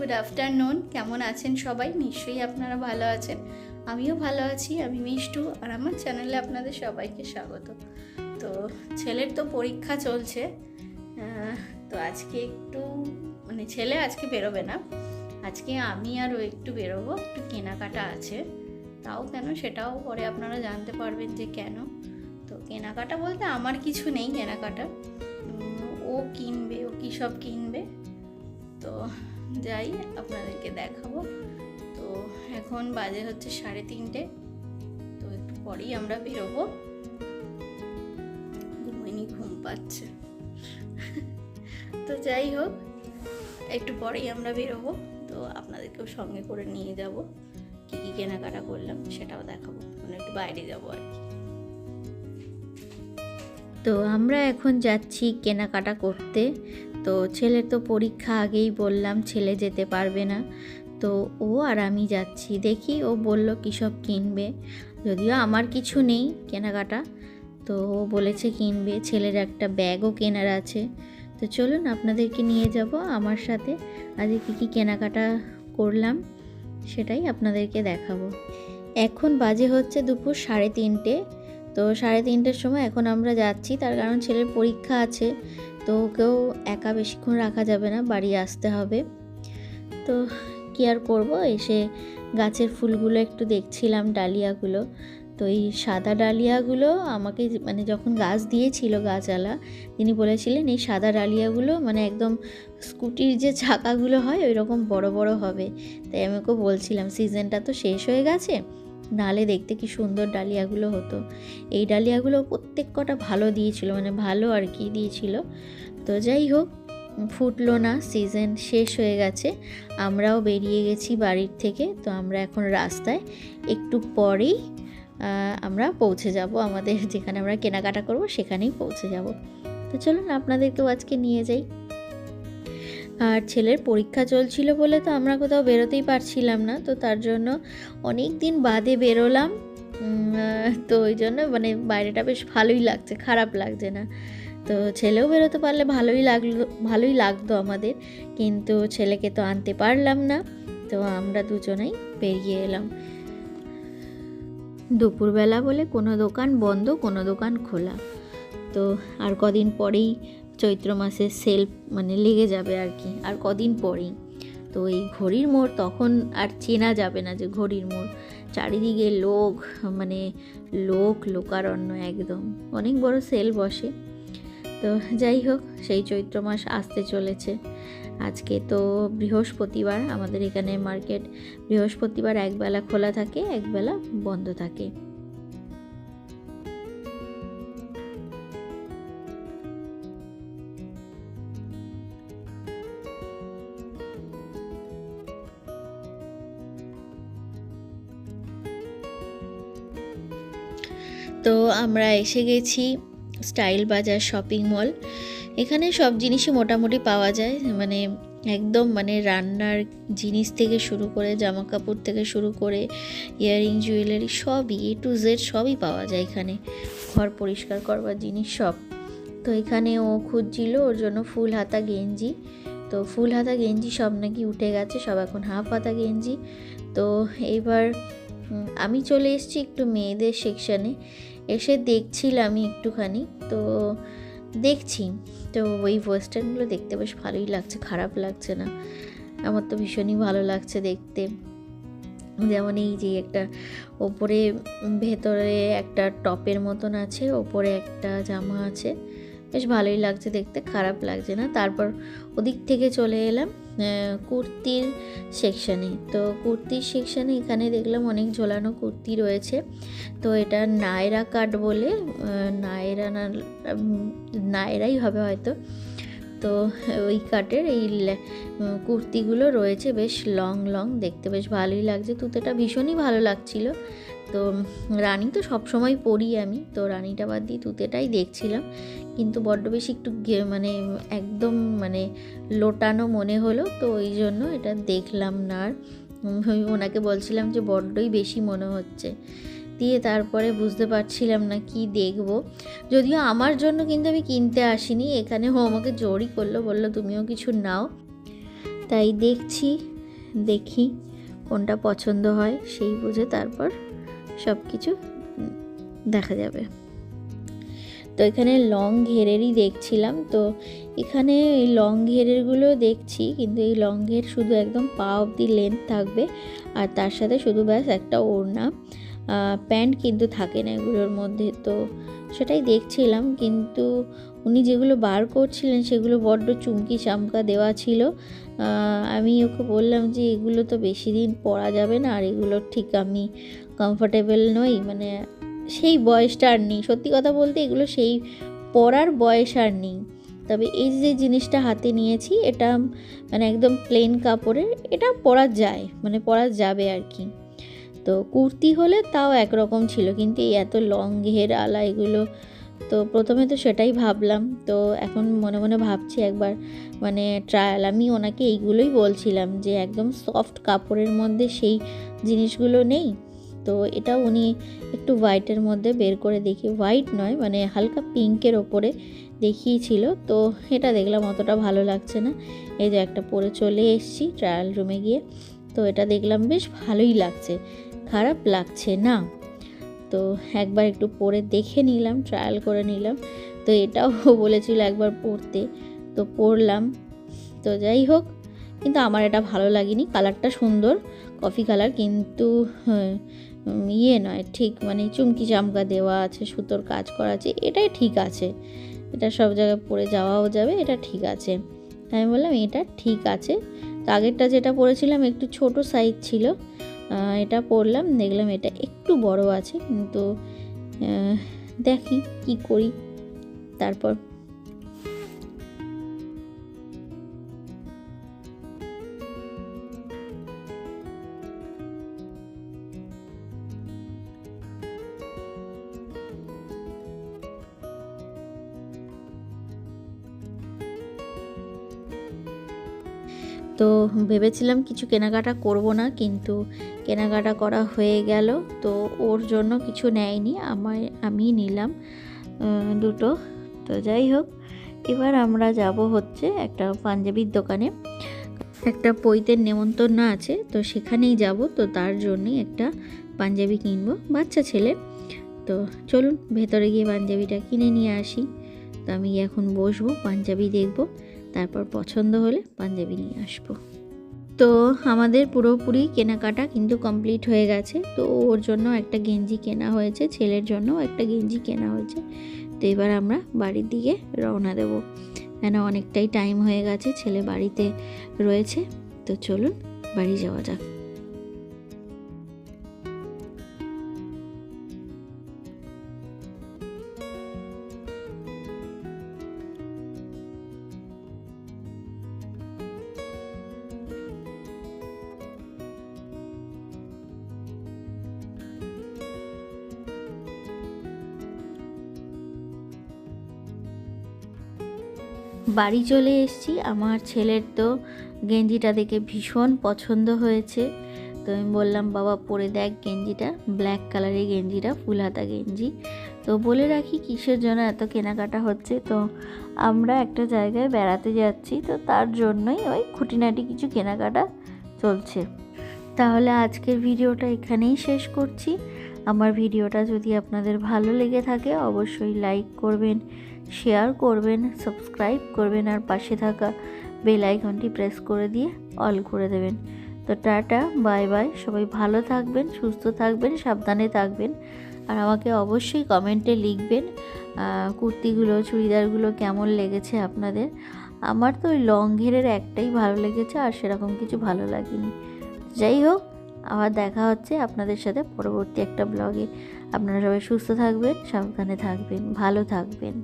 Good afternoon. কেমন আছেন সবাই? নিশ্চয়ই আপনারা ভালো আছেন, আমিও ভালো আছি। আমি মিষ্টু, আর আমার চ্যানেলে আপনাদের সবাইকে স্বাগত। তো ছেলের তো পরীক্ষা চলছে, তো আজকে একটু ছেলে আজকে বেরোবে না, আজকে আমি আর ও একটু বেরোবো, একটু কেনাকাটা আছে। তাও কেন সেটাও পরে আপনারা জানতে পারবেন যে কেন। তো কেনাকাটা বলতে আমার কিছু নেই কেনাকাটা, ও কিনবে, ও কী সব কিনবে। তো যাই, আপনাদেরকে দেখাবো। তো এখন বাজে হচ্ছে 3:30, তো একটু পরেই আমরা বেরোবো। ঘুম পাচ্ছে তো যাই হোক, একটু পরেই আমরা বেরোবো। তো আপনাদেরকেও সঙ্গে করে নিয়ে যাব, কী কী কেনাকাটা করলাম সেটাও দেখাবো, একটু বাইরে যাবো আর কি। তো আমরা এখন যাচ্ছি কেনাকাটা করতে। তো ছেলের তো পরীক্ষা, আগেই বললাম ছেলে যেতে পারবে না, তো ও আর আমি যাচ্ছি। দেখি ও বলল কী সব কিনবে, যদিও আমার কিছু নেই কেনাকাটা, তো ও বলেছে কিনবে। ছেলের একটা ব্যাগও কেনার আছে। তো চলুন আপনাদেরকে নিয়ে যাব আমার সাথে, আজকে কী কী কেনাকাটা করলাম সেটাই আপনাদেরকে দেখাবো। এখন বাজে হচ্ছে দুপুর 3:30। তো 3:30টার সময় এখন আমরা যাচ্ছি, তার কারণ ছেলের পরীক্ষা আছে, তো ওকেও একা বেশিক্ষণ রাখা যাবে না, বাড়ি আসতে হবে। তো কী আর করবো, এসে গাছের ফুলগুলো একটু দেখছিলাম, ডালিয়াগুলো। তো এই সাদা ডালিয়াগুলো আমাকে যখন গাছ দিয়েছিল গাছওয়ালা, তিনি বলেছিলেন এই সাদা ডালিয়াগুলো একদম স্কুটির যে চাকাগুলো হয় ওই রকম বড় বড় হবে। তাই আমি ওকে বলছিলাম সিজনটা তো শেষ হয়ে গেছে, নালে দেখতে কি সুন্দর ডালিয়াগুলো হতো। এই ডালিয়াগুলো প্রত্যেক কটা ভালো দিয়েছিল, ভালো আর কি দিয়েছিল। তো যাই হোক, ফুটলো না, সিজন শেষ হয়ে গেছে। আমরাও বেরিয়ে গেছি বাড়ির থেকে। তো আমরা এখন রাস্তায়, একটু পরেই আমরা পৌঁছে যাব আমাদের যেখানে আমরা কেনাকাটা করব, সেখানেই পৌঁছে যাব। তো চলুন আপনাদেরকেও আজকে নিয়ে যাই। আর ছেলের পরীক্ষা চলছিল বলে তো আমরা কোথাও বেরোতেই পারছিলাম না, তো তার জন্য অনেক দিন বাদে বেরোলাম। তো ওই জন্য বাইরেটা বেশ ভালোই লাগছে, খারাপ লাগছে না। তো ছেলেও বেরোতে পারলে ভালোই লাগতো আমাদের, কিন্তু ছেলেকে তো আনতে পারলাম না। তো আমরা দুজনেই বেরিয়ে এলাম। দুপুরবেলা বলে কোনো দোকান বন্ধ, কোনো দোকান খোলা। তো আর কদিন পরেই চৈত্র মাসের সেল লেগে যাবে আর কি, আর কদিন পরেই। তো এই ঘড়ির মোড় তখন আর চেনা যাবে না যে ঘড়ির মোড়, চারিদিকে লোকারণ্য একদম, অনেক বড় সেল বসে। তো যাই হোক, সেই চৈত্র মাস আসতে চলেছে। আজকে তো বৃহস্পতিবার, আমাদের এখানে মার্কেট বৃহস্পতিবার একবেলা খোলা থাকে, একবেলা বন্ধ থাকে। তো আমরা এসে গেছি স্টাইল বাজার শপিং মল। এখানে সব জিনিসই মোটামুটি পাওয়া যায়, একদম রান্নার জিনিস থেকে শুরু করে, জামা কাপড় থেকে শুরু করে, ইয়াররিং, জুয়েলারি, সবই A to Z সবই পাওয়া যায় এখানে। ঘর পরিষ্কার করবার জিনিস সব। তো এখানে ও খুঁজছিল ওর জন্য ফুল হাতা গেঞ্জি। তো ফুল হাতা গেঞ্জি সব নাকি উঠে গেছে, সব এখন হাফ হাতা গেঞ্জি। তো এইবার আমি চলে এসেছি একটু মেয়েদের সেকশানে, এসে দেখছিলাম একটুখানি। তো দেখছি, তো ওই ওয়েস্টার্নগুলো দেখতে বেশ ভালোই লাগছে, খারাপ লাগছে না, আমার তো ভীষণই ভালো লাগছে দেখতে। যেমন এই যে একটা ওপরে, ভেতরে একটা টপের মতন আছে, ওপরে একটা জামা আছে, বেশ ভালোই লাগছে দেখতে, খারাপ লাগছে না। তারপর ওদিক থেকে চলে এলাম কুর্তির সেকশানে। তো কুর্তির সেকশানে এখানে দেখলাম অনেক ঝোলানো কুর্তি রয়েছে। তো এটা নায়রা কাট বলে, নায়রাই হবে হয়তো। তো ওই কাটের এই কুর্তিগুলো রয়েছে, বেশ লং দেখতে বেশ ভালোই লাগছে। তুতেটা ভীষণই ভালো লাগছিল। তো রানী তো সবসময় পরি আমি, তো রানীটা বাদ দিয়ে তুতেটাই দেখছিলাম, কিন্তু বড্ড বেশি একটু একদম লোটানো মনে হলো, তো ওই জন্য এটা দেখলাম না। আর ওনাকে বলছিলাম যে বড্ডই বেশি মনে হচ্ছে, দিয়ে তারপরে বুঝতে পারছিলাম না কি দেখব। যদিও আমার জন্য কিন্তু আমি কিনতে আসিনি, এখানে ও আমাকে জোরই করলো, বললো তুমিও কিছু নাও। তাই দেখছি দেখি কোনটা পছন্দ হয়, সেই বুঝে তারপর সব কিছু দেখা যাবে। তো এখানে লং ঘেরেরই দেখছিলাম, তো এখানে এই লং ঘেরেরগুলো দেখছি, কিন্তু এই লং ঘের শুধু একদম পা অবধি লেন্থ থাকবে, আর তার সাথে শুধু ব্যাস একটা ওড়না, প্যান্ট কিন্তু থাকে না এগুলোর মধ্যে। তো সেটাই দেখছিলাম, কিন্তু উনি যেগুলো বার করছিলেন সেগুলো বড্ড চুমকি চামকা দেওয়া ছিল। আমি ওকে বললাম যে এগুলো তো বেশি দিন পরা যাবে না, আর এগুলো ঠিক আমি কমফোর্টেবল নই, মানে সেই বয়সটা আর নেই। সত্যি কথা বলতে এগুলো সেই পরার বয়স আর নেই। তবে এই যে জিনিসটা হাতে নিয়েছি, এটা মানে একদম প্লেন কাপড়ের, এটা পরা যায়, মানে পরা যাবে আর কি। তো কুর্তি হলে তাও একরকম ছিল, কিন্তু এই এত লং ঘের আলা এগুলো, তো প্রথমে তো সেটাই ভাবলাম। তো এখন মনে মনে ভাবছি একবার মানে ট্রায়াল, আমি ওনাকে এইগুলোই বলছিলাম যে একদম সফট কাপড়ের মধ্যে সেই জিনিসগুলো নেই। তো এটা উনি একটু হোয়াইটের মধ্যে বের করে দেখি, হোয়াইট নয় মানে হালকা পিঙ্কের ওপরে দেখিয়েছিল। তো এটা দেখলাম অতটা ভালো লাগছে না, এই যে একটা পরে চলে এসেছি ট্রায়াল রুমে গিয়ে। তো এটা দেখলাম বেশ ভালোই লাগছে, খারাপ লাগছে না। তো একবার একটু পরে দেখে নিলাম, ট্রায়াল করে নিলাম। তো এটাও বলেছিল একবার পরতে, তো পরলাম। তো যাই হোক, কিন্তু আমার এটা ভালো লাগেনি। কালারটা সুন্দর, কফি কালার, কিন্তু ইয়ে নয় ঠিক, মানে চুমকি চামকা দেওয়া আছে, সুতোর কাজ করা আছে, এটাই ঠিক আছে, এটা সব জায়গায় পরে যাওয়াও যাবে, এটা ঠিক আছে। আমি বললাম এটা ঠিক আছে। তো আগেরটা যেটা পরেছিলাম একটু ছোট সাইজ ছিল, এটা পরলাম, দেখলাম এটা একটু বড় আছে, কিন্তু দেখি কি করি তারপর। তো ভেবেছিলাম কিছু কেনাকাটা করব না, কিন্তু কেনাকাটা করা হয়ে গেল। তো ওর জন্য কিছু নেয়নি, আমি নিলাম দুটো। তো যাই হোক, এবার আমরা যাব হচ্ছে একটা পাঞ্জাবির দোকানে, একটা পৈতের নেমন্তন্ন আছে, তো সেখানেই যাব। তো তার জন্যই একটা পাঞ্জাবি কিনবো, বাচ্চা ছেলে। তো চলুন ভেতরে গিয়ে পাঞ্জাবিটা কিনে নিয়ে আসি। তো আমি এখন বসবো, পাঞ্জাবি দেখবো, তারপর পছন্দ হলে পাঞ্জাবি নিয়ে আসবো। তো আমাদের পুরোপুরি কেনাকাটা কিন্তু কমপ্লিট হয়ে গেছে। তো ওর জন্য একটা গেঞ্জি কেনা হয়েছে, ছেলের জন্য একটা গেঞ্জি কেনা হয়েছে। তো এবার আমরা বাড়ির দিকে রওনা দেবো, কেন অনেকটাই টাইম হয়ে গেছে, ছেলে বাড়িতে রয়েছে। তো চলুন বাড়ি যাওয়া যাক। বাড়ি চলে এসেছি। আমার ছেলের তো গেঞ্জিটা দেখে ভীষণ পছন্দ হয়েছে। তো আমি বললাম বাবা পরে দেখ গেঞ্জিটা, ব্ল্যাক কালারের গেঞ্জিটা, ফুল হাতা গেঞ্জি। তো বলে রাখি কিসের জন্য এত কেনাকাটা হচ্ছে। তো আমরা একটা জায়গায় বেড়াতে যাচ্ছি, তো তার জন্যই ওই খুঁটিনাটি কিছু কেনাকাটা চলছে। তাহলে আজকের ভিডিওটা এখানেই শেষ করছি। আমার ভিডিওটা যদি আপনাদের ভালো লেগে থাকে অবশ্যই লাইক করবেন, শেয়ার করবেন, সাবস্ক্রাইব করবেন, আর পাশে থাকা বেল আইকনটি প্রেস করে দিয়ে অল করে দেবেন। তো টাটা, বাই বাই, সবাই ভালো থাকবেন, সুস্থ থাকবেন, সাবধানে থাকবেন। আর আমাকে অবশ্যই কমেন্টে লিখবেন কুর্তিগুলো, চুড়িদারগুলো কেমন লেগেছে আপনাদের। আমার তো ওই লং ঘেরের একটাই ভালো লেগেছে, আর সেরকম কিছু ভালো লাগেনি। যাই হোক, আবার দেখা হচ্ছে আপনাদের সাথে পরবর্তী একটা ব্লগে। আপনারা সবাই সুস্থ থাকবেন, সাবধানে থাকবেন, ভালো থাকবেন।